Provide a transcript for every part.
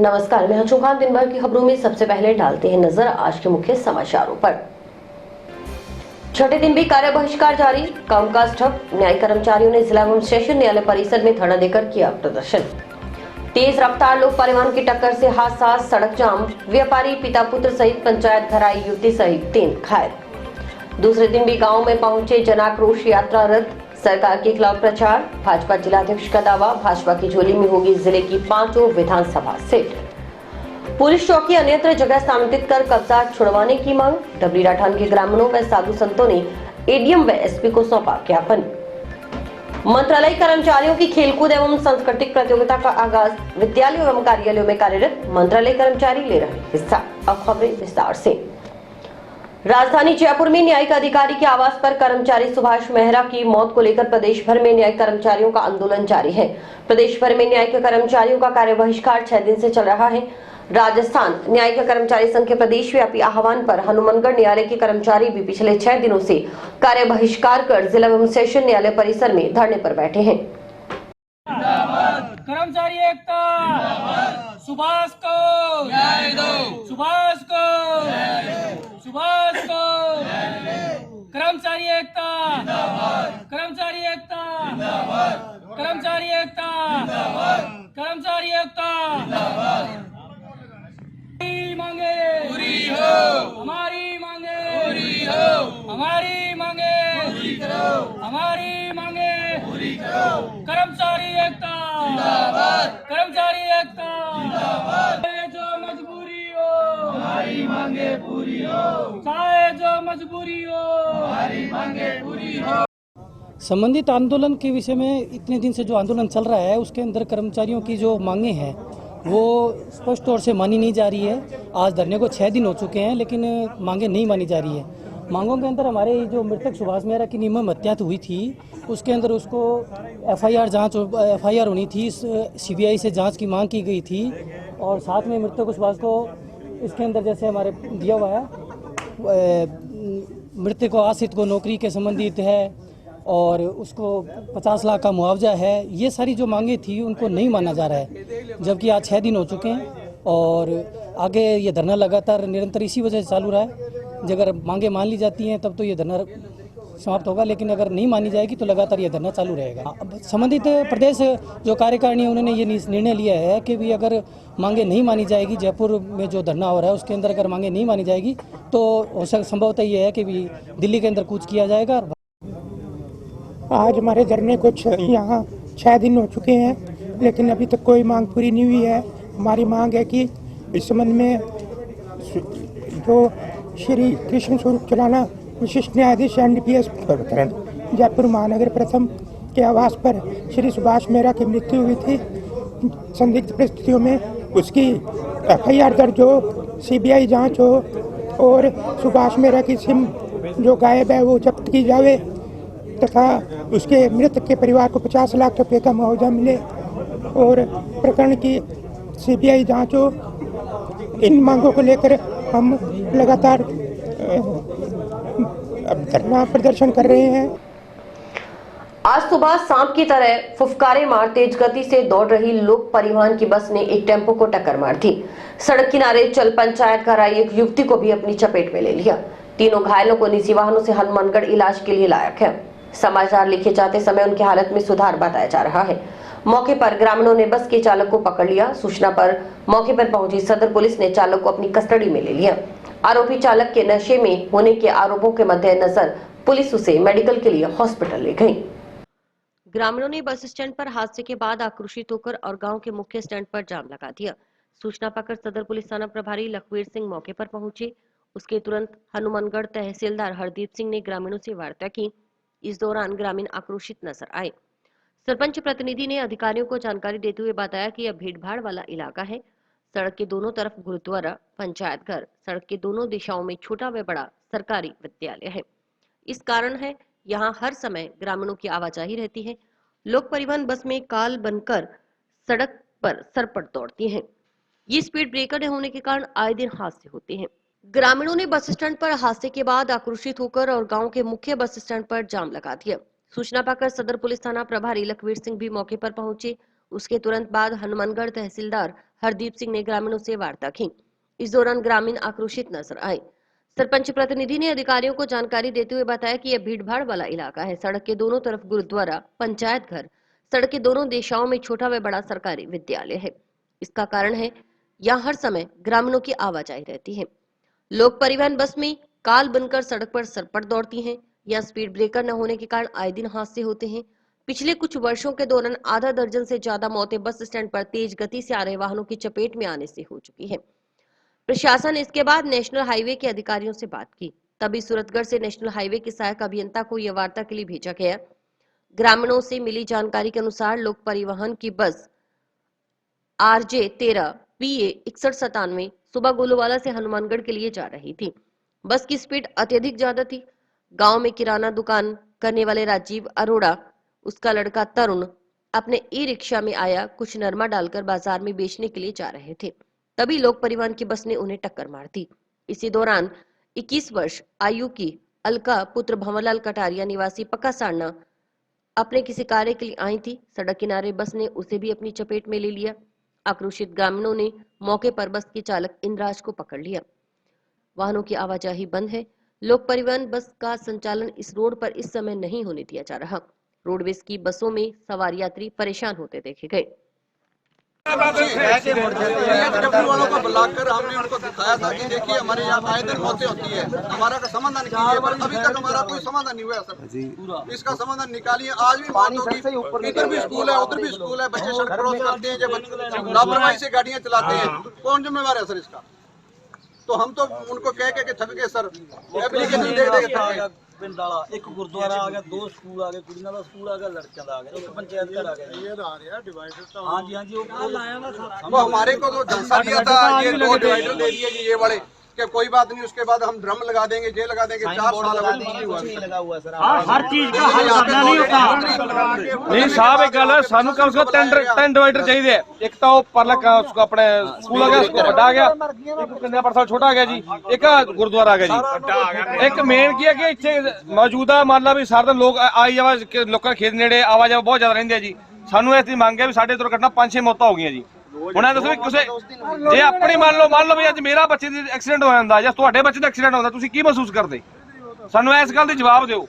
नमस्कार, मैं हूं खान। दिन भर की खबरों में सबसे पहले डालते हैं नजर आज के मुख्य समाचारों पर। छठे दिन भी कार्य बहिष्कार जारी, कामकाज ठप। न्यायिक कर्मचारियों ने जिला एवं सेशन न्यायालय परिसर में धरना देकर किया प्रदर्शन। तेज रफ्तार लोक परिवहन की टक्कर से हादसा, सड़क जाम। व्यापारी पिता पुत्र सहित पंचायत घर आई युवती सहित 3 घायल। दूसरे दिन भी गांव में पहुंचे जनाक्रोश यात्रा रद्द, सरकार के खिलाफ प्रचार। भाजपा जिलाध्यक्ष का दावा, भाजपा की झोली में होगी जिले की 5 विधानसभा सीट। पुलिस चौकी अन्यत्र जगह स्थानांतरित कर कब्जा छुड़वाने की मांग। डबरी राठान के ग्रामीणों व साधु संतों ने एडीएम व एसपी को सौंपा ज्ञापन। मंत्रालय कर्मचारियों की खेलकूद एवं सांस्कृतिक प्रतियोगिता का आगाज, विद्यालयों एवं कार्यालयों में कार्यरत मंत्रालय कर्मचारी ले रहे हिस्सा। अब खबरें विस्तार से। राजधानी जयपुर में न्यायिक अधिकारी के आवास पर कर्मचारी सुभाष मेहरा की मौत को लेकर प्रदेश भर में न्यायिक कर्मचारियों का आंदोलन जारी है। प्रदेश भर में न्यायिक कर्मचारियों का कार्य बहिष्कार 6 दिन से चल रहा है। राजस्थान न्यायिक कर्मचारी संघ के प्रदेश व्यापी आह्वान पर हनुमानगढ़ न्यायालय के कर्मचारी भी पिछले 6 दिनों से कार्य बहिष्कार कर जिला एवं सेशन न्यायालय परिसर में धरने पर बैठे हैं। कर्मचारी एकता, सुभाष को न्याय दो, सुभाष को न्याय दो, सुभाष को न्याय दो। कर्मचारी एकता, कर्मचारी एकता, कर्मचारी एकता, कर्मचारी एकता। हमारी मांगे पूरी हो, हमारी मांगे पूरी हो, हमारी मांगे पूरी करो, हमारी मांगे पूरी करो। कर्मचारी एकता जिंदाबाद, कर्मचारी एकता जिंदाबाद। चाहे जो मजबूरी हो हमारी मांगे पूरी हो, चाहे जो मजबूरी हो हमारी मांगे पूरी हो। संबंधित आंदोलन के विषय में इतने दिन से जो आंदोलन चल रहा है उसके अंदर कर्मचारियों की जो मांगे हैं वो स्पष्ट तौर से मानी नहीं जा रही है। आज धरने को 6 दिन हो चुके हैं लेकिन मांगे नहीं मानी जा रही है। मांगों के अंदर हमारे जो मृतक सुभाष मेहरा की निर्मम हत्या हुई थी उसके अंदर उसको एफआईआर होनी थी, सीबीआई से जांच की मांग की गई थी। और साथ में मृतक सुभाष को इसके अंदर जैसे हमारे दिया हुआ है मृतक को आश्रित को नौकरी के संबंधित है और उसको 50 लाख का मुआवजा है। ये सारी जो मांगे थी उनको नहीं माना जा रहा है, जबकि आज 6 दिन हो चुके हैं और आगे ये धरना लगातार निरंतर इसी वजह से चालू रहा है। अगर मांगे मान ली जाती हैं तब तो ये धरना समाप्त होगा, लेकिन अगर नहीं मानी जाएगी तो लगातार ये धरना चालू रहेगा। संबंधित प्रदेश जो कार्यकारिणी है उन्होंने ये निर्णय लिया है कि भी अगर मांगे नहीं मानी जाएगी, जयपुर में जो धरना हो रहा है उसके अंदर अगर मांगे नहीं मानी जाएगी तो संभवतः ये है कि भी दिल्ली के अंदर कूच किया जाएगा। आज हमारे धरने को यहाँ 6 दिन हो चुके हैं लेकिन अभी तक कोई मांग पूरी नहीं हुई है। हमारी मांग है कि इस संबंध में जो श्री कृष्ण स्वरूप चलाना विशिष्ट न्यायाधीश एनडीपीएस जयपुर महानगर प्रथम के आवास पर श्री सुभाष मेहरा की मृत्यु हुई थी। संदिग्ध परिस्थितियों में उसकी एफआईआर दर्ज हो, सीबीआई जांच हो और सुभाष मेहरा की सिम जो गायब है वो जब्त की जावे तथा उसके मृतक के परिवार को 50 लाख रुपए का मुआवजा मिले और प्रकरण की सीबीआई जांच हो। इन मांगों को लेकर हम लगातार धरना प्रदर्शन कर रहे हैं। आज सुबह सांप की तरह फुफकारे मार तेज गति से दौड़ रही लोक परिवहन की बस ने एक टेम्पो को टक्कर मार दी। सड़क किनारे चल पंचायत घर आई एक युवती को भी अपनी चपेट में ले लिया। तीनों घायलों को निजी वाहनों से हनुमानगढ़ इलाज के लिए लाया गया। समाचार लिखे जाते समय उनकी हालत में सुधार बताया जा रहा है। मौके पर ग्रामीणों ने बस के चालक को पकड़ लिया। सूचना पर मौके पर पहुंची सदर पुलिस ने चालक को अपनी कस्टडी में ले लिया। आरोपी चालक के नशे में होने के आरोपों के मद्देनजर पुलिस उसे मेडिकल के लिए हॉस्पिटल ले गई। ग्रामीणों ने बस स्टैंड पर हादसे के बाद आक्रोशित होकर और गांव के मुख्य स्टैंड पर जाम लगा दिया। सूचना पाकर सदर पुलिस थाना प्रभारी लखवीर सिंह मौके पर पहुंचे। उसके तुरंत हनुमानगढ़ तहसीलदार हरदीप सिंह ने ग्रामीणों से वार्ता की। इस दौरान ग्रामीण आक्रोशित नजर आए। सरपंच प्रतिनिधि ने अधिकारियों को जानकारी देते हुए बताया कि यह भीड़भाड़ वाला इलाका है। सड़क के दोनों तरफ गुरुद्वारा, पंचायत घर, सड़क के दोनों दिशाओं में छोटा व बड़ा सरकारी विद्यालय है। इस कारण है यहाँ हर समय ग्रामीणों की आवाजाही रहती है। लोक परिवहन बस में काल बनकर सड़क पर सरपट दौड़ती हैं। ये स्पीड ब्रेकर न होने के कारण आए दिन हादसे होते हैं। ग्रामीणों ने बस स्टैंड पर हादसे के बाद आक्रोशित होकर और गांव के मुख्य बस स्टैंड पर जाम लगा दिया। सूचना पाकर सदर पुलिस थाना प्रभारी लखवीर सिंह भी मौके पर पहुंचे। उसके तुरंत बाद हनुमानगढ़ तहसीलदार हरदीप सिंह ने ग्रामीणों से वार्ता की। इस दौरान ग्रामीण आक्रोशित नजर आए। सरपंच प्रतिनिधि ने अधिकारियों को जानकारी देते हुए बताया कि यह भीड़भाड़ वाला इलाका है। सड़क के दोनों तरफ गुरुद्वारा, पंचायत घर, सड़क के दोनों दिशाओं में छोटा व बड़ा सरकारी विद्यालय है। इसका कारण है यहाँ हर समय ग्रामीणों की आवाजाही रहती है। लोक परिवहन बस में काल बनकर सड़क पर सरपट दौड़ती हैं। यहाँ स्पीड ब्रेकर न होने के कारण आए दिन हादसे होते हैं। पिछले कुछ वर्षों के दौरान आधा दर्जन से ज्यादा मौतें बस स्टैंड पर तेज गति से आ रहे वाहनों की चपेट में आने से हो चुकी है। प्रशासन इसके बाद नेशनल हाईवे के अधिकारियों से बात की। तभी सूरतगढ़ से नेशनल हाईवे के सहायक अभियंता को यह वार्ता के लिए भेजा गया। ग्रामीणों से मिली जानकारी के अनुसार लोक परिवहन की बस RJ 13 PA 6197 सुबह गोलूवाला से हनुमानगढ़ के लिए जा रही थी। बस की स्पीड अत्यधिक ज्यादा थी। गांव में किराना दुकान करने वाले राजीव अरोड़ा, उसका लड़का तरुण अपने ई-रिक्शा में आया, कुछ नरमा डालकर बाजार में बेचने के लिए जा रहे थे। तभी लोक परिवहन की बस ने उन्हें टक्कर मार दी। इसी दौरान 21 वर्ष आयु की अलका पुत्र भंवरलाल कटारिया निवासी पक्का सारना अपने किसी कार्य के लिए आई थी। सड़क किनारे बस ने उसे भी अपनी चपेट में ले लिया। आक्रोशित ग्रामीणों ने मौके पर बस के चालक इंद्राज को पकड़ लिया। वाहनों की आवाजाही बंद है। लोक परिवहन बस का संचालन इस रोड पर इस समय नहीं होने दिया जा रहा। रोडवेज की बसों में सवार यात्री परेशान होते देखे गए। डब्ल्यू वालों को बुलाकर हमने उनको दिखाया था कि देखिए हमारे यहाँ आए दिन मौतें होती है, हमारा का समाधान कीजिए, पर अभी तक हमारा कोई समाधान नहीं हुआ सर। इसका समाधान निकालिए। आज भी मौत होगी, इधर भी स्कूल है उधर भी स्कूल है, बच्चे सड़क क्रॉस करते हैं, जब लापरवाही से गाड़ियाँ चलाते हैं, कौन जिम्मेवार है सर इसका? तो हम तो उनको कह के थक गए सर, एप्लीकेशन दे दे के थक गए। ਪਿੰਡ ਵਾਲਾ ਇੱਕ ਗੁਰਦੁਆਰਾ ਆ ਗਿਆ, ਦੋ ਸਕੂਲ ਆ ਗਏ, ਕੁੜੀਆਂ ਦਾ ਸਕੂਲ ਆ ਗਿਆ, ਲੜਕਿਆਂ ਦਾ ਆ ਗਿਆ, ਇੱਕ ਪੰਚਾਇਤ ਘਰ ਆ ਗਿਆ। ਇਹ ਆ ਰਿਹਾ डिवाइडर तो ਹਾਂਜੀ ਹਾਂਜੀ ਉਹ ਲਾਇਆ ना सारा। वो हमारे को तो झांसा दिया था, ये 2 डिवाइडर दे दिए जी ये वाले, कि कोई बात नहीं, उसके बाद हम ड्रम लगा देंगे, ये लगा देंगे। 4 साल लगा हुआ सर। हर चीज का हल करना नहीं होता। नहीं साहब एक गल है, सानू कम से कम 3 डिवाइडर चाहिए। एक तो परला उसको अपने स्कूल आ गया, उसको बड़ा आ गया, एक कन्या परसा छोटा आ गया जी, एक गुरुद्वारा आ गया जी। एक मेन की है कि इतने मौजूदा मान ला भी सारे दिन लोग आई जावा, लोगों खेत नेड़े आवाजाही बहुत ज्यादा रही है जी। सानू ऐसी मांग है भी साढ़े दुर्घटना 5-6 मौतें हो गई जी। ਹੁਣ ਇਹ ਦੱਸੋ ਵੀ ਕਿਸੇ ਜੇ ਆਪਣੀ ਮੰਨ ਲਓ ਵੀ ਅੱਜ ਮੇਰਾ ਬੱਚੇ ਦਾ ਐਕਸੀਡੈਂਟ ਹੋ ਜਾਂਦਾ ਜਾਂ ਤੁਹਾਡੇ ਬੱਚੇ ਦਾ ਐਕਸੀਡੈਂਟ ਹੁੰਦਾ, ਤੁਸੀਂ ਕੀ ਮਹਿਸੂਸ ਕਰਦੇ? ਸਾਨੂੰ ਇਸ ਗੱਲ ਦਾ ਜਵਾਬ ਦਿਓ।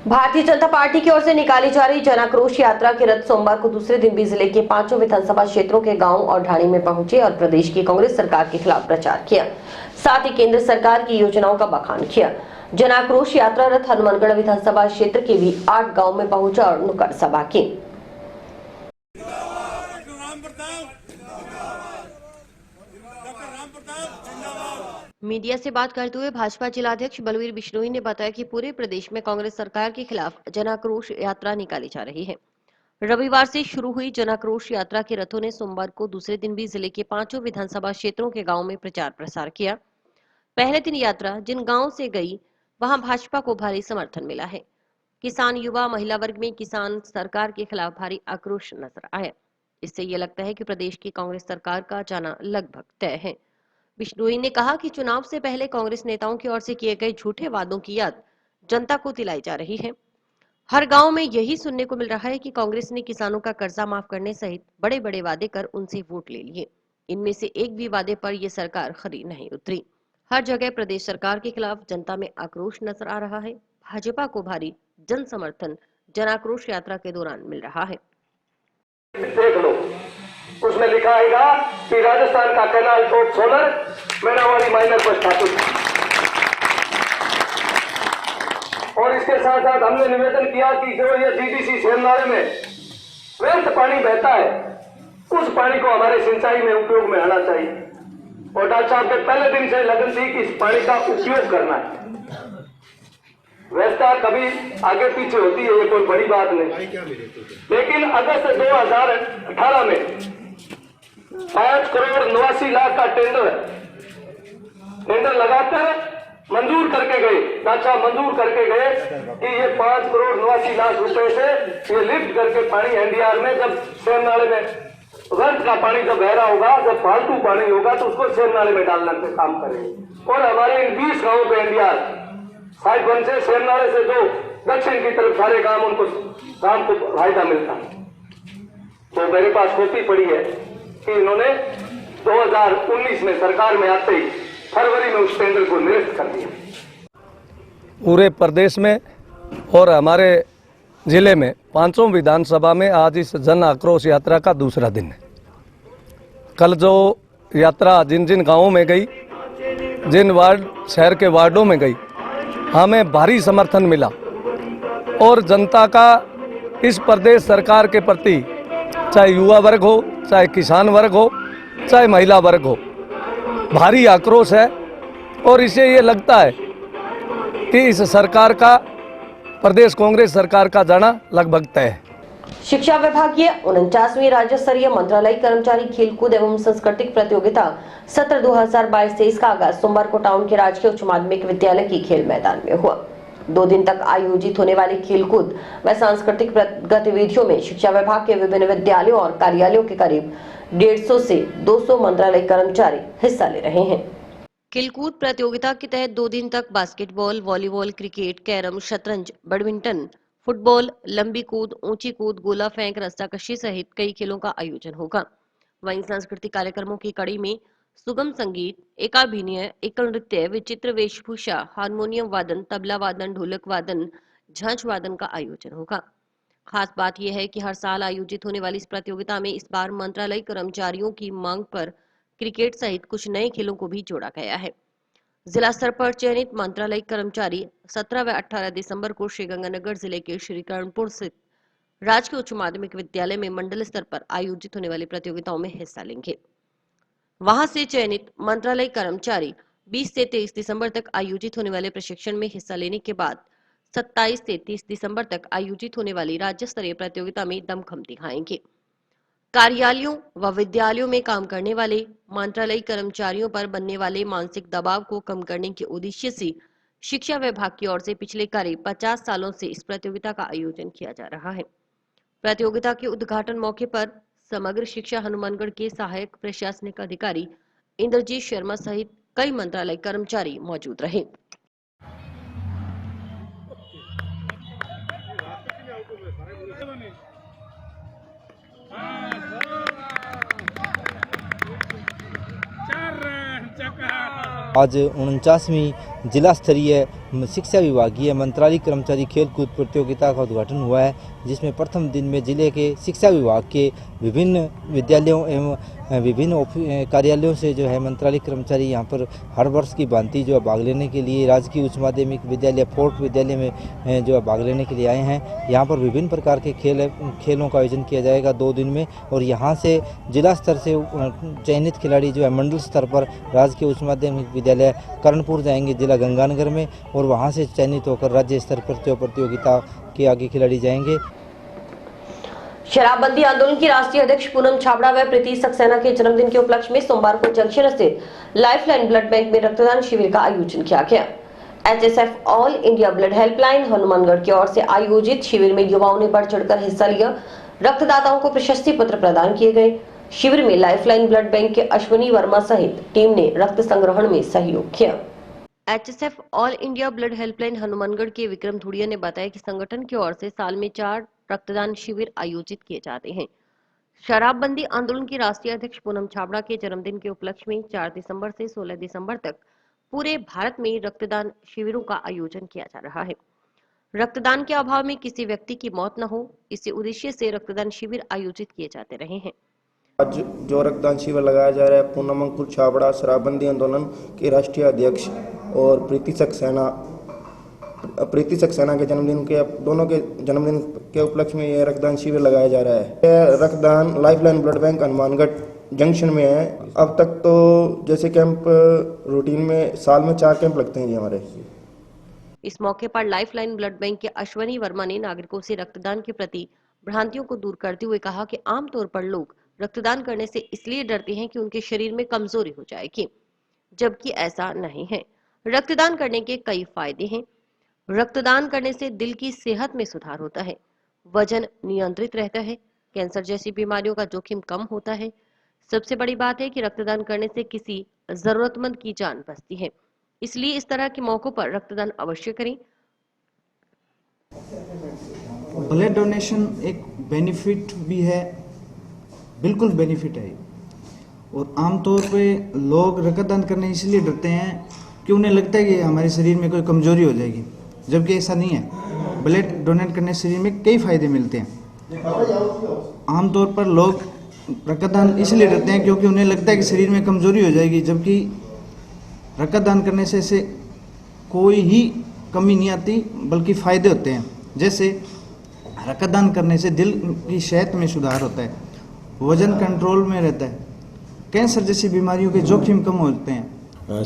भारतीय जनता पार्टी की ओर से निकाली जा रही जन आक्रोश यात्रा के रथ सोमवार को दूसरे दिन भी जिले के 5 विधानसभा क्षेत्रों के गांव और ढाणी में पहुंचे और प्रदेश की कांग्रेस सरकार के खिलाफ प्रचार किया। साथ ही केंद्र सरकार की योजनाओं का बखान किया। जन आक्रोश यात्रा रथ हनुमानगढ़ विधानसभा क्षेत्र के भी 8 गाँव में पहुंचा और नुक्कड़ सभा की। मीडिया से बात करते हुए भाजपा जिलाध्यक्ष बलवीर बिश्नोई ने बताया कि पूरे प्रदेश में कांग्रेस सरकार के खिलाफ जन आक्रोश यात्रा निकाली जा रही है। रविवार से शुरू हुई जन आक्रोश यात्रा के रथों ने सोमवार को दूसरे दिन भी जिले के 5 विधानसभा क्षेत्रों के गांवों में प्रचार प्रसार किया। पहले दिन यात्रा जिन गाँव से गई वहां भाजपा को भारी समर्थन मिला है। किसान, युवा, महिला वर्ग में किसान सरकार के खिलाफ भारी आक्रोश नजर आया। इससे यह लगता है कि प्रदेश की कांग्रेस सरकार का जाना लगभग तय है। बिश्नोई ने कहा कि चुनाव से पहले कांग्रेस नेताओं की ओर से किए गए झूठे वादों की याद जनता को दिलाई जा रही है। हर गांव में यही सुनने को मिल रहा है कि कांग्रेस ने किसानों का कर्जा माफ करने सहित बड़े बड़े वादे कर उनसे वोट ले लिए। इनमें से एक भी वादे पर यह सरकार खरी नहीं उतरी। हर जगह प्रदेश सरकार के खिलाफ जनता में आक्रोश नजर आ रहा है। भाजपा को भारी जन समर्थन जन आक्रोश यात्रा के दौरान मिल रहा है। देख लो, उसमें लिखा आएगा कि राजस्थान का कैनाल टॉप सोलर मैनावाड़ी माइनर पर स्थापित। और इसके साथ साथ हमने निवेदन किया कि जो ये GDC सेमनाले में व्यर्थ पानी बहता है, उस पानी को हमारे सिंचाई में उपयोग में आना चाहिए। और डॉक्टर साहब के पहले दिन से लगन थी कि इस पानी का उपयोग करना है। व्यवस्था कभी आगे पीछे होती है, ये कोई बड़ी बात नहीं, लेकिन अगस्त 2018 में 5,89,00,000 का टेंडर लगाकर मंजूर करके गए, अच्छा मंजूर करके गए कि ये 5,89,00,000 रुपए से ये लिफ्ट करके पानी NDR में, जब सेम नाले में व्यर्थ का पानी जब बह रहा होगा, जब फालतू पानी होगा तो उसको सेम नाले में डालने पे काम करेंगे। और हमारे इन 20 गाँवों पे NDR साइड वन से सेम नाले से जो दक्षिण की तरफ सारे गांव, उनको गांव को फायदा मिलता है। तो मेरे पास कॉपी पड़ी है कि इन्होंने 2019 में सरकार में आते ही फरवरी में उस टेंडर को निरस्त कर दिया। पूरे प्रदेश में और हमारे जिले में 5 विधानसभा में आज इस जन आक्रोश यात्रा का दूसरा दिन है। कल जो यात्रा जिन जिन गांवों में गई, जिन वार्ड शहर के वार्डों में गई, हमें भारी समर्थन मिला और जनता का इस प्रदेश सरकार के प्रति, चाहे युवा वर्ग हो, चाहे किसान वर्ग हो, चाहे महिला वर्ग हो, भारी आक्रोश है। और इसे ये लगता है कि इस सरकार का, प्रदेश कांग्रेस सरकार का जाना लगभग तय है। शिक्षा विभाग की 49वीं राज्य स्तरीय मंत्रालय कर्मचारी खेलकूद एवं सांस्कृतिक प्रतियोगिता सत्र 2022-23 का आगाज सोमवार को टाउन के राजकीय उच्च माध्यमिक विद्यालय की खेल मैदान में हुआ। 2 दिन तक आयोजित होने वाले खेलकूद व सांस्कृतिक गतिविधियों में शिक्षा विभाग के विभिन्न विद्यालयों और कार्यालयों के करीब 150 से 200 मंत्रालय कर्मचारी हिस्सा ले रहे हैं। खेलकूद प्रतियोगिता के तहत 2 दिन तक बास्केटबॉल, वॉलीबॉल, क्रिकेट, कैरम, शतरंज, बैडमिंटन, फुटबॉल, लंबी कूद, ऊंची कूद, गोला फेंक, रस्साकशी सहित कई खेलों का आयोजन होगा। वहीं सांस्कृतिक कार्यक्रमों की कड़ी में सुगम संगीत, एकाभिनय, एकल नृत्य, विचित्र वेशभूषा, हारमोनियम वादन, तबला वादन, ढोलक वादन, झांझ वादन का आयोजन होगा। खास बात यह है कि हर साल आयोजित होने वाली इस प्रतियोगिता में इस बार मंत्रालय कर्मचारियों की मांग पर क्रिकेट सहित कुछ नए खेलों को भी जोड़ा गया है। जिला स्तर पर चयनित मंत्रालय कर्मचारी 17 व 18 दिसंबर को श्रीगंगानगर जिले के श्रीकरणपुर स्थित राजकीय उच्च माध्यमिक विद्यालय में मंडल स्तर पर आयोजित होने वाली प्रतियोगिताओं में हिस्सा लेंगे। वहां से चयनित मंत्रालय कर्मचारी 20 से 23 दिसंबर तक आयोजित होने वाले प्रशिक्षण में हिस्सा लेने के बाद 27 से 30 दिसंबर तक आयोजित होने वाली राज्य स्तरीय प्रतियोगिता में दमखम दिखाएंगे। कार्यालयों व विद्यालयों में काम करने वाले मंत्रालय कर्मचारियों पर बनने वाले मानसिक दबाव को कम करने के उद्देश्य से शिक्षा विभाग की ओर से पिछले करीब 50 सालों से इस प्रतियोगिता का आयोजन किया जा रहा है। प्रतियोगिता के उद्घाटन मौके पर समग्र शिक्षा हनुमानगढ़ के सहायक प्रशासनिक अधिकारी इंद्रजीत शर्मा सहित कई मंत्रालय कर्मचारी मौजूद रहे। आज 49वीं जिला स्तरीय शिक्षा विभागीय मंत्रालय कर्मचारी खेलकूद प्रतियोगिता का उद्घाटन हुआ है, जिसमें प्रथम दिन में जिले के शिक्षा विभाग के विभिन्न विद्यालयों एवं विभिन्न कार्यालयों से जो है मंत्रालय कर्मचारी यहाँ पर हर वर्ष की भांति जो है भाग लेने के लिए राजकीय उच्च माध्यमिक विद्यालय फोर्ट विद्यालय में जो है भाग लेने के लिए आए हैं। यहाँ पर विभिन्न प्रकार के खेलों का आयोजन किया जाएगा 2 दिन में, और यहाँ से जिला स्तर से चयनित खिलाड़ी जो है मंडल स्तर पर राजकीय उच्च माध्यमिक विद्यालय करणपुर जाएंगे जिला गंगानगर में, और वहाँ से चयनित होकर राज्य स्तर पर जो प्रतियोगिता के आगे खिलाड़ी जाएंगे। शराबबंदी आंदोलन की राष्ट्रीय अध्यक्ष पूनम छाबड़ा व प्रीति सक्सेना के जन्मदिन के उपलक्ष्य में सोमवार को जंक्शन स्थित लाइफलाइन ब्लड बैंक में रक्तदान शिविर का आयोजन किया गया। HSF all India blood helpline Hanumangarh की ओर से आयोजित शिविर में युवाओं ने बढ़ चढ़कर हिस्सा लिया। रक्तदाताओं को प्रशस्ति पत्र प्रदान किए गए। शिविर में लाइफलाइन ब्लड बैंक के अश्विनी वर्मा सहित टीम ने रक्त संग्रहण में सहयोग किया। HSF all India blood helpline Hanumangarh के विक्रम धुड़िया ने बताया कि संगठन की ओर से साल में 4 रक्तदान शिविर आयोजित किए जाते हैं। शराबबंदी आंदोलन की राष्ट्रीय अध्यक्ष पूनम छाबड़ा के जन्मदिन के उपलक्ष्य में 4 दिसंबर से 16 दिसंबर तक पूरे भारत में रक्तदान शिविरों का आयोजन किया जा रहा है। रक्तदान के अभाव में किसी व्यक्ति की मौत न हो, इसी उद्देश्य से रक्तदान शिविर आयोजित किए जाते रहे हैं। आज जो रक्तदान शिविर लगाया जा रहा है, पूनम अंकुर छाबड़ा शराबबंदी आंदोलन के राष्ट्रीय अध्यक्ष और प्रीति सक्सेना के जन्मदिन के दोनों के जन्मदिन के उपलक्ष्य में यह रक्तदान शिविर लगाया जा रहा है। यह रक्तदान lifeline blood bank Hanumangarh junction में है। अब तक तो जैसे कैंप रूटीन में साल में 4 कैंप लगते हैं जी हमारे। इस मौके पर लाइफलाइन ब्लड बैंक के अश्विनी वर्मा ने नागरिकों से रक्तदान के प्रति भ्रांतियों को दूर करते हुए कहा कि आमतौर पर लोग रक्तदान करने से इसलिए डरते हैं कि उनके शरीर में कमजोरी हो जाएगी, जबकि ऐसा नहीं है। रक्तदान करने के कई फायदे हैं। रक्तदान करने से दिल की सेहत में सुधार होता है, वजन नियंत्रित रहता है, कैंसर जैसी बीमारियों का जोखिम कम होता है। सबसे बड़ी बात है कि रक्तदान करने से किसी जरूरतमंद की जान बचती है, इसलिए इस तरह के मौकों पर रक्तदान अवश्य करें। ब्लड डोनेशन एक बेनिफिट भी है बिल्कुल बेनिफिट है। और आमतौर पे लोग रक्तदान करने इसलिए डरते हैं कि उन्हें लगता है कि हमारे शरीर में कोई कमजोरी हो जाएगी, जबकि ऐसा नहीं है। ब्लड डोनेट करने से शरीर में कई फायदे मिलते हैं। आमतौर पर लोग रक्तदान इसलिए डरते हैं क्योंकि उन्हें लगता है कि शरीर में कमजोरी हो जाएगी, जबकि रक्तदान करने से ऐसे कोई ही कमी नहीं आती, बल्कि फ़ायदे होते हैं। जैसे रक्तदान करने से दिल की सेहत में सुधार होता है, वजन कंट्रोल में रहता है, कैंसर जैसी बीमारियों के जोखिम कम होते हैं।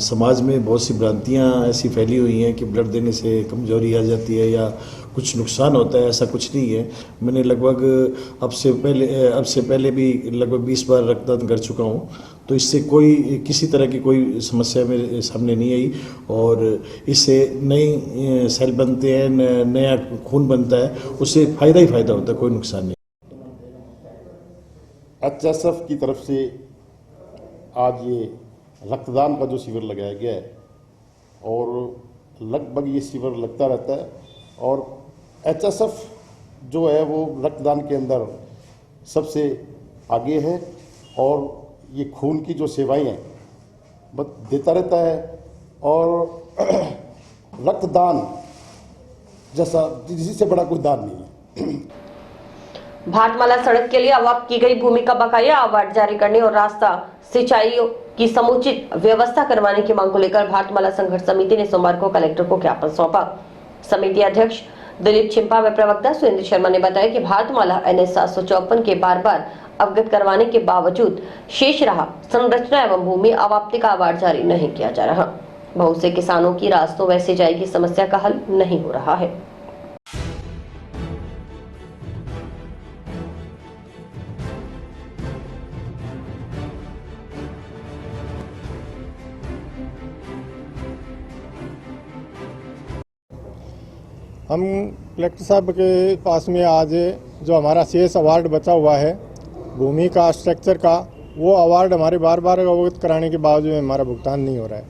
समाज में बहुत सी भ्रांतियाँ ऐसी फैली हुई हैं कि ब्लड देने से कमजोरी आ जाती है या कुछ नुकसान होता है। ऐसा कुछ नहीं है। मैंने लगभग अब से पहले भी लगभग 20 बार रक्तदान कर चुका हूँ, तो इससे कोई किसी तरह की कोई समस्या मेरे सामने नहीं आई। और इससे नई सेल बनते हैं, नया खून बनता है, उससे फ़ायदा ही फ़ायदा होता है, कोई नुकसान नहीं। HSF की तरफ से आज ये रक्तदान का जो शिविर लगाया गया है, और लगभग ये शिविर लगता रहता है। और HSF जो है वो रक्तदान के अंदर सबसे आगे है, और ये खून की जो सेवाएं हैं बस देता रहता है। और रक्तदान जैसा जिससे बड़ा कोई दान नहीं है। भारतमाला सड़क के लिए अवाप्त की गई भूमि का बकाया अवार्ड जारी करने और रास्ता सिंचाई की समुचित व्यवस्था करवाने की मांग को लेकर भारतमाला संघर्ष समिति ने सोमवार को कलेक्टर को ज्ञापन सौंपा। समिति अध्यक्ष दिलीप चिंपा व प्रवक्ता सुरेंद्र शर्मा ने बताया कि भारतमाला NH 754 के बार अवगत करवाने के बावजूद शेष रहा संरचना एवं भूमि अवाप्ति का अवार्ड जारी नहीं किया जा रहा। बहुत से किसानों की रास्तों व सिंचाई की समस्या का हल नहीं हो रहा है। हम कलेक्टर साहब के पास में आज जो हमारा शेष अवार्ड बचा हुआ है भूमि का, स्ट्रक्चर का, वो अवार्ड हमारे बार अवगत कराने के बावजूद हमारा भुगतान नहीं हो रहा है।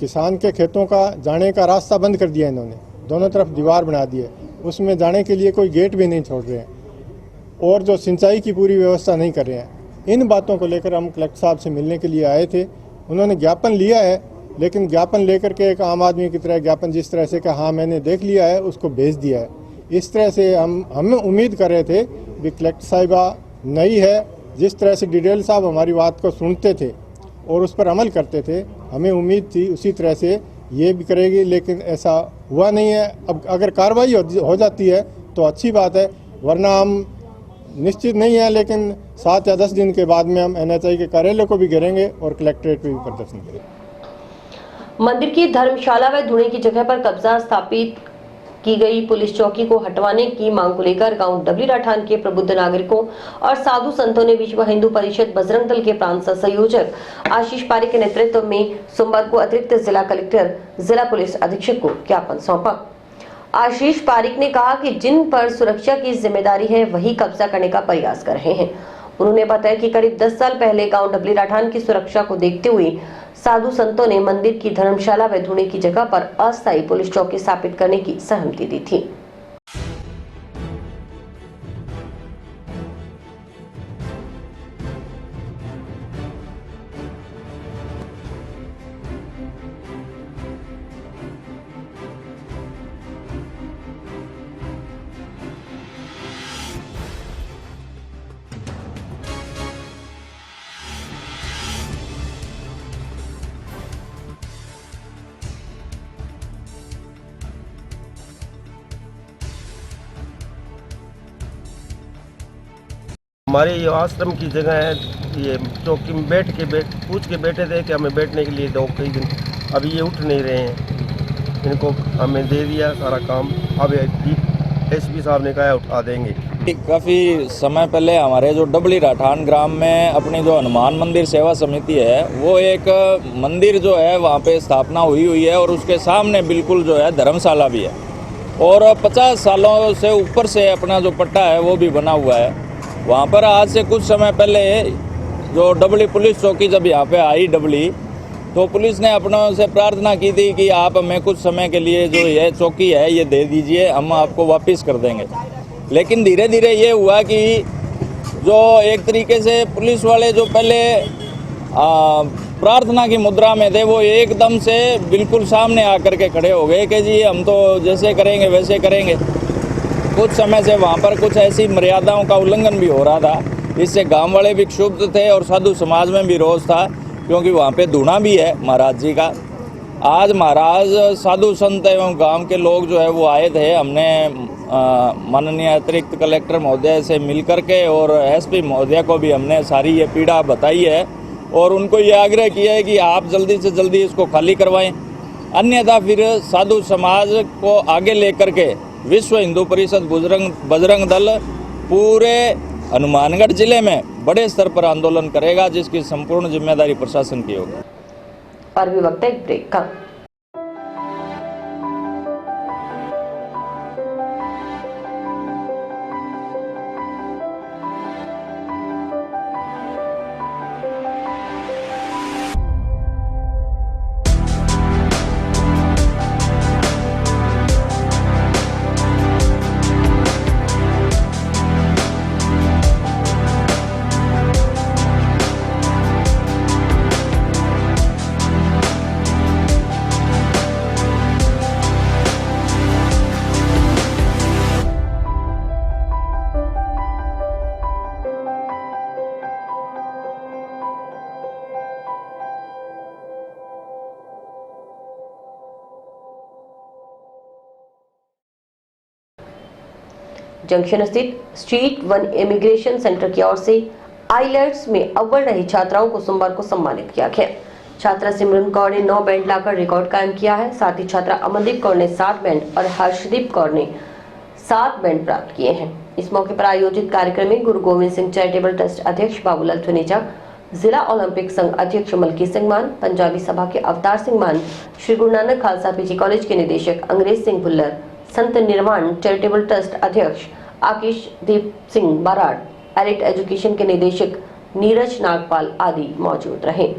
किसान के खेतों का जाने का रास्ता बंद कर दिया इन्होंने, दोनों तरफ दीवार बना दी है, उसमें जाने के लिए कोई गेट भी नहीं छोड़ रहे हैं, और जो सिंचाई की पूरी व्यवस्था नहीं कर रहे हैं। इन बातों को लेकर हम कलेक्टर साहब से मिलने के लिए आए थे। उन्होंने ज्ञापन लिया है, लेकिन ज्ञापन लेकर के एक आम आदमी की तरह ज्ञापन जिस तरह से कि हाँ मैंने देख लिया है, उसको भेज दिया है। इस तरह से हम उम्मीद कर रहे थे कि कलेक्टर साहिबा नई है, जिस तरह से डिटेल साहब हमारी बात को सुनते थे और उस पर अमल करते थे, हमें उम्मीद थी उसी तरह से ये भी करेगी, लेकिन ऐसा हुआ नहीं है। अब अगर कार्रवाई हो जाती है तो अच्छी बात है, वरना हम निश्चित नहीं है, लेकिन 7 या 10 दिन के बाद में हम NHI के कार्यालय को भी घेरेंगे और कलेक्ट्रेट पे भी प्रदर्शन करेंगे। मंदिर की धर्मशाला व धुणे की जगह पर कब्जा स्थापित की गई पुलिस चौकी को हटवाने की मांग को लेकर गांव डबली राठान के प्रबुद्ध नागरिकों और साधु संतों ने विश्व हिंदू परिषद बजरंग दल के प्रांत संयोजक आशीष पारिक के नेतृत्व में सोमवार को अतिरिक्त जिला कलेक्टर, जिला पुलिस अधीक्षक को ज्ञापन सौंपा। आशीष पारिक ने कहा कि जिन पर सुरक्षा की जिम्मेदारी है वही कब्जा करने का प्रयास कर रहे हैं। उन्होंने बताया कि करीब 10 साल पहले गांव डबली राठान की सुरक्षा को देखते हुए साधु संतों ने मंदिर की धर्मशाला व धुणे की जगह पर अस्थायी पुलिस चौकी स्थापित करने की सहमति दी थी। हमारे ये आश्रम की जगह है, ये चौकी में पूछ के बैठे थे कि हमें बैठने के लिए दो कई दिन, अभी ये उठ नहीं रहे हैं। इनको हमें दे दिया सारा काम, अब SP साहब ने कहा उठा देंगे। काफ़ी समय पहले हमारे जो डबली राठान ग्राम में अपनी जो हनुमान मंदिर सेवा समिति है, वो एक मंदिर जो है वहाँ पे स्थापना हुई है, और उसके सामने बिल्कुल जो है धर्मशाला भी है, और 50 सालों से ऊपर से अपना जो पट्टा है वो भी बना हुआ है। वहाँ पर आज से कुछ समय पहले जो डबली पुलिस चौकी जब यहाँ पे आई डबली, तो पुलिस ने अपनों से प्रार्थना की थी कि आप हमें कुछ समय के लिए जो ये चौकी है ये दे दीजिए, हम आपको वापस कर देंगे। लेकिन धीरे धीरे ये हुआ कि जो एक तरीके से पुलिस वाले जो पहले प्रार्थना की मुद्रा में थे, वो एकदम से बिल्कुल सामने आकर के खड़े हो गए कि जी हम तो जैसे करेंगे वैसे करेंगे। कुछ समय से वहाँ पर कुछ ऐसी मर्यादाओं का उल्लंघन भी हो रहा था। इससे गांव वाले भी क्षुब्ध थे और साधु समाज में भी रोष था, क्योंकि वहाँ पे धूना भी है महाराज जी का। आज महाराज साधु संत एवं गांव के लोग जो है वो आए थे। हमने माननीय अतिरिक्त कलेक्टर महोदय से मिलकर के और एसपी महोदय को भी हमने सारी ये पीड़ा बताई है और उनको ये आग्रह किया है कि आप जल्दी से जल्दी इसको खाली करवाएं, अन्यथा फिर साधु समाज को आगे लेकर के विश्व हिंदू परिषद बजरंग दल पूरे हनुमानगढ़ जिले में बड़े स्तर पर आंदोलन करेगा, जिसकी संपूर्ण जिम्मेदारी प्रशासन की होगी। और भी वक्त एक ब्रेक का। जंक्शन स्थित स्ट्रीट 1 इमिग्रेशन सेंटर की ओर से आइलेट्स में अव्वल रही छात्राओं को सोमवार को सम्मानित किया गया। छात्रा सिमरन कौर ने 9 बैंड लाकर रिकॉर्ड कायम किया है। साथ ही छात्रा अमनदीप कौर ने 7 बैंड और हर्षदीप कौर ने 7 बैंड प्राप्त किए हैं। इस मौके पर आयोजित कार्यक्रम में गुरु गोविंद सिंह चैरिटेबल ट्रस्ट अध्यक्ष बाबूलाल थुनेजा, जिला ओलंपिक संघ अध्यक्ष मलकी सिंह मान, पंजाबी सभा के अवतार सिंह मान, श्री गुरु नानक खालसा पीजी कॉलेज के निदेशक अंग्रेज सिंह भुल्लर, संत निर्वाण चैरिटेबल ट्रस्ट अध्यक्ष आकीश दीप सिंह बाराड़, एलिट एजुकेशन के निदेशक नीरज नागपाल आदि मौजूद रहे।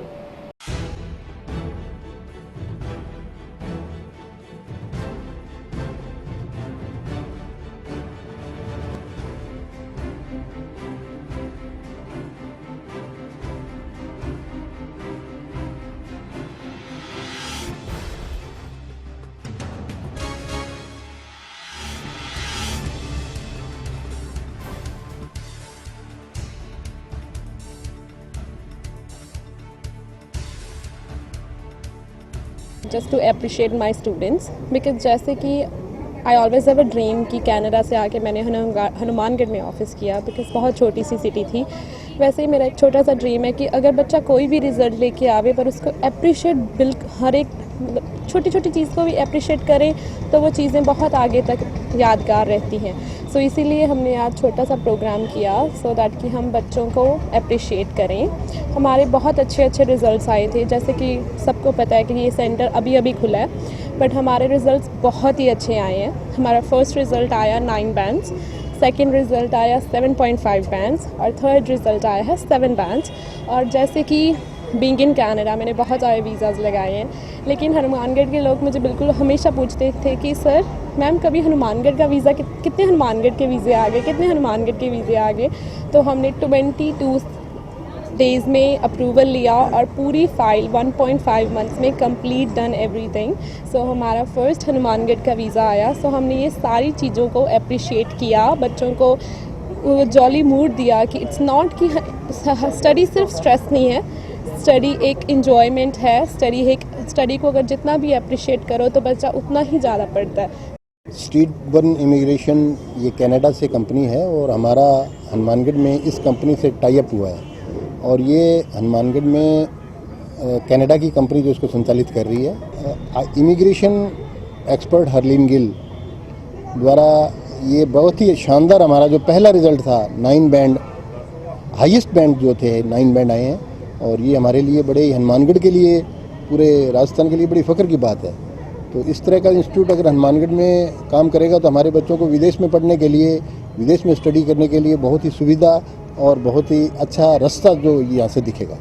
just to appreciate my students because जैसे कि I always have a dream कि कनाडा से आके मैंने हनुमानगढ़ में ऑफिस किया बिकॉज बहुत छोटी सी सिटी थी। वैसे ही मेरा एक छोटा सा ड्रीम है कि अगर बच्चा कोई भी रिजल्ट लेके आवे पर उसको अप्रिशिएट हर एक छोटी छोटी चीज़ को भी अप्रिशिएट करें तो वो चीज़ें बहुत आगे तक यादगार रहती हैं। सो इसीलिए हमने आज छोटा सा प्रोग्राम किया सो दैट कि हम बच्चों को अप्रिशिएट करें। हमारे बहुत अच्छे अच्छे रिज़ल्ट्स आए थे, जैसे कि सबको पता है कि ये सेंटर अभी अभी खुला है बट हमारे रिज़ल्ट्स बहुत ही अच्छे आए हैं। हमारा फर्स्ट रिज़ल्ट आया 9 बैंड्स, सेकेंड रिज़ल्ट आया 7.5 बैंड्स और थर्ड रिज़ल्ट आया है 7 बैंड्स। और जैसे कि बीइंग इन कनाडा मैंने बहुत सारे वीज़ाज़ लगाए हैं, लेकिन हनुमानगढ़ के लोग मुझे बिल्कुल हमेशा पूछते थे कि सर मैम कभी हनुमानगढ़ का वीज़ा कितने हनुमानगढ़ के वीज़े आ गए, कितने हनुमानगढ़ के वीज़े आ गए। तो हमने 22 डेज़ में अप्रूवल लिया और पूरी फाइल 1.5 मंथ्स में कंप्लीट डन एवरीथिंग। सो हमारा फर्स्ट हनुमानगढ़ का वीज़ा आया। सो हमने ये सारी चीज़ों को अप्रिशिएट किया, बच्चों को जॉली मूड दिया कि इट्स नॉट कि स्टडी सिर्फ स्ट्रेस नहीं है, स्टडी एक इंजॉयमेंट है। स्टडी को अगर जितना भी अप्रिशिएट करो तो बच्चा उतना ही ज़्यादा पढ़ता है। स्ट्रीट 1 इमिग्रेशन ये कनाडा से कंपनी है और हमारा हनुमानगढ़ में इस कंपनी से टाई अप हुआ है और ये हनुमानगढ़ में कनाडा की कंपनी जो इसको संचालित कर रही है। इमिग्रेशन एक्सपर्ट हरलीन गिल द्वारा ये बहुत ही शानदार हमारा जो पहला रिज़ल्ट था 9 बैंड, हाईएस्ट बैंड जो थे 9 बैंड आए हैं और ये हमारे लिए बड़े हनुमानगढ़ के लिए, पूरे राजस्थान के लिए बड़ी फ़ख्र की बात है। तो इस तरह का इंस्टीट्यूट अगर हनुमानगढ़ में काम करेगा तो हमारे बच्चों को विदेश में पढ़ने के लिए, विदेश में स्टडी करने के लिए बहुत ही सुविधा और बहुत ही अच्छा रास्ता जो यहाँ से दिखेगा।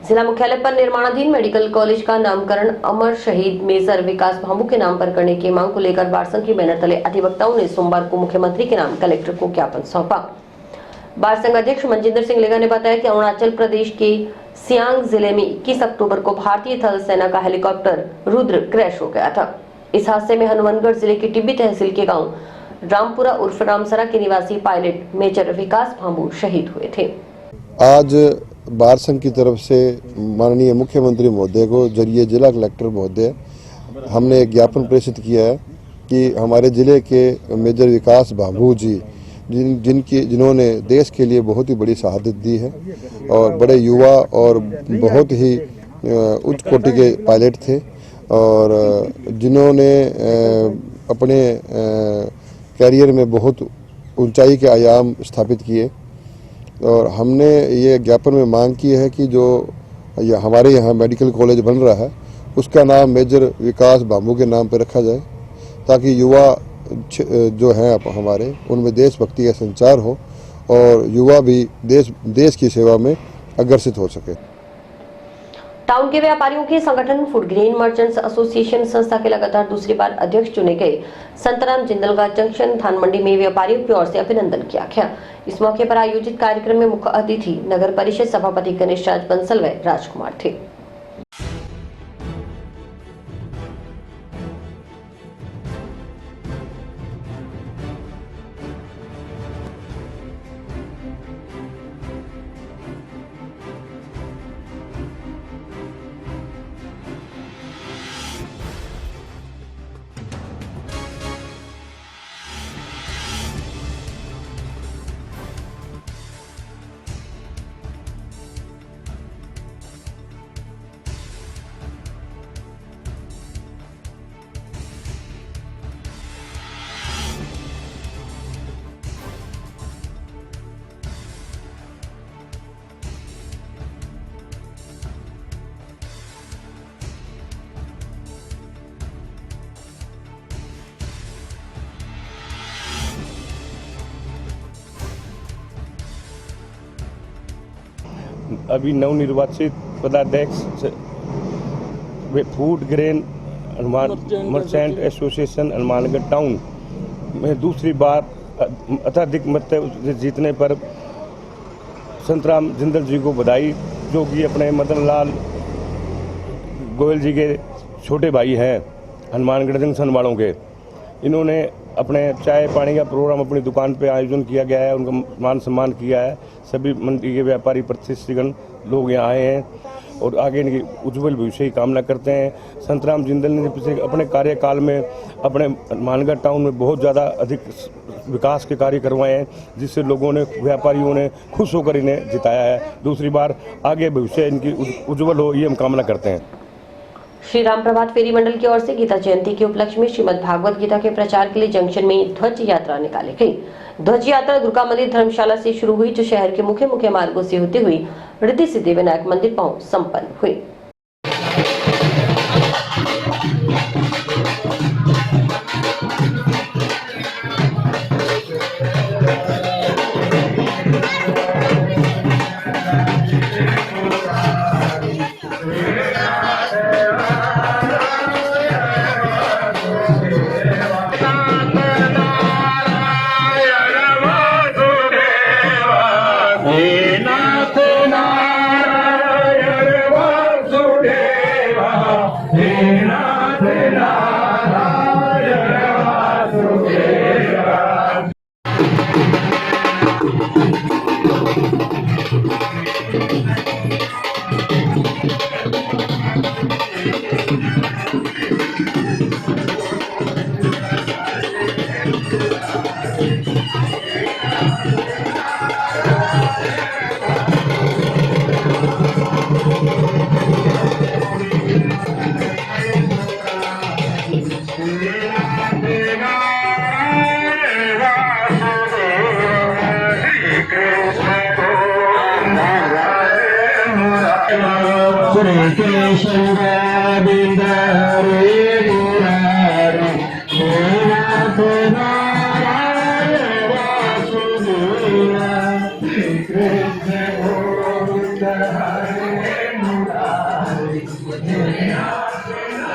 जिला मुख्यालय पर निर्माणाधीन मेडिकल कॉलेज का नामकरण अमर शहीद मेजर विकास भामू के नाम पर करने की मांग को लेकर बारसन के बैनर तले अधिवक्ताओं ने सोमवार को मुख्यमंत्री के नाम कलेक्टर को ज्ञापन सौंपा। बार संघ अध्यक्ष मनजिंदर सिंह लेगा ने बताया कि अरुणाचल प्रदेश के सियांग जिले में 21 अक्टूबर को भारतीय थल सेना का हेलीकॉप्टर रुद्र क्रैश हो गया था। इस हादसे में हनुमानगढ़ जिले की टिब्बी तहसील के गांव रामपुरा उर्फ रामसरा के निवासी पायलट मेजर विकास भांबू शहीद हुए थे। आज बार संघ की तरफ से माननीय मुख्यमंत्री महोदय को जरिए जिला कलेक्टर महोदय हमने एक ज्ञापन प्रेषित किया है कि हमारे जिले के मेजर विकास भांबू जी जिन्होंने देश के लिए बहुत ही बड़ी शहादत दी है और बड़े युवा और बहुत ही उच्च कोटि के पायलट थे और जिन्होंने अपने कैरियर में बहुत ऊंचाई के आयाम स्थापित किए। और हमने ये ज्ञापन में मांग की है कि जो हमारे यहाँ मेडिकल कॉलेज बन रहा है उसका नाम मेजर विकास भांबू के नाम पर रखा जाए ताकि युवा जो हैं हमारे उनमें देशभक्ति का संचार हो और युवा भी देश की सेवा में अग्रसित हो सके। टाउन के व्यापारियों के संगठन फूड ग्रेन मर्चेंट्स एसोसिएशन संस्था के लगातार दूसरी बार अध्यक्ष चुने गए संतराम जिंदलगा जंक्शन धान मंडी में व्यापारियों की ओर से अभिनंदन किया गया। इस मौके पर आयोजित कार्यक्रम में मुख्य अतिथि नगर परिषद सभापति गणेश राज बंसल व राजकुमार थे। अभी नवनिर्वाचित पदाध्यक्ष food grain merchant association Hanumangarh town में दूसरी बार अत्यधिक मत जीतने पर संतराम जिंदल जी को बधाई, जो कि अपने मदन लाल गोयल जी के छोटे भाई हैं हनुमानगढ़ जंक्शन वालों के। इन्होंने अपने चाय पानी का प्रोग्राम अपनी दुकान पे आयोजन किया गया है, उनका मान सम्मान किया है। सभी मंडी के व्यापारी प्रतिष्ठितगण लोग यहाँ आए हैं और आगे इनकी उज्जवल भविष्य की कामना करते हैं। संतराम जिंदल ने पिछले अपने कार्यकाल में अपने हनुमानगढ़ टाउन में बहुत ज़्यादा अधिक विकास के कार्य करवाए हैं, जिससे लोगों ने व्यापारियों ने खुश होकर इन्हें जिताया है। दूसरी बार आगे भविष्य इनकी उज्जवल हो, ये हम कामना करते हैं। श्री राम प्रभात फेरी मंडल की ओर से गीता जयंती के उपलक्ष्य में श्रीमद् भागवत गीता के प्रचार के लिए जंक्शन में ध्वज यात्रा निकाली गई। ध्वज यात्रा दुर्गा मंदिर धर्मशाला से शुरू हुई, जो शहर के मुख्य मार्गों से होते हुई रिद्धि सिद्धि विनायक मंदिर पहुंच संपन्न हुई।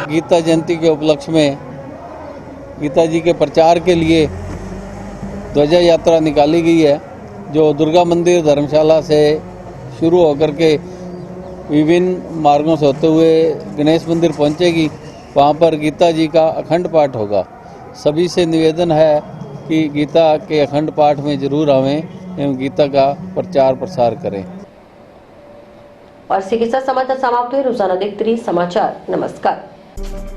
गीता जयंती के उपलक्ष्य में गीता जी के प्रचार के लिए ध्वजा यात्रा निकाली गई है, जो दुर्गा मंदिर धर्मशाला से शुरू होकर के विभिन्न मार्गों से होते हुए गणेश मंदिर पहुंचेगी। वहां पर गीता जी का अखंड पाठ होगा। सभी से निवेदन है कि गीता के अखंड पाठ में जरूर आवें एवं गीता का प्रचार प्रसार करें। और इसी के साथ समाचार समाप्त हुए। रोजाना देखते रहिए समाचार। नमस्कार।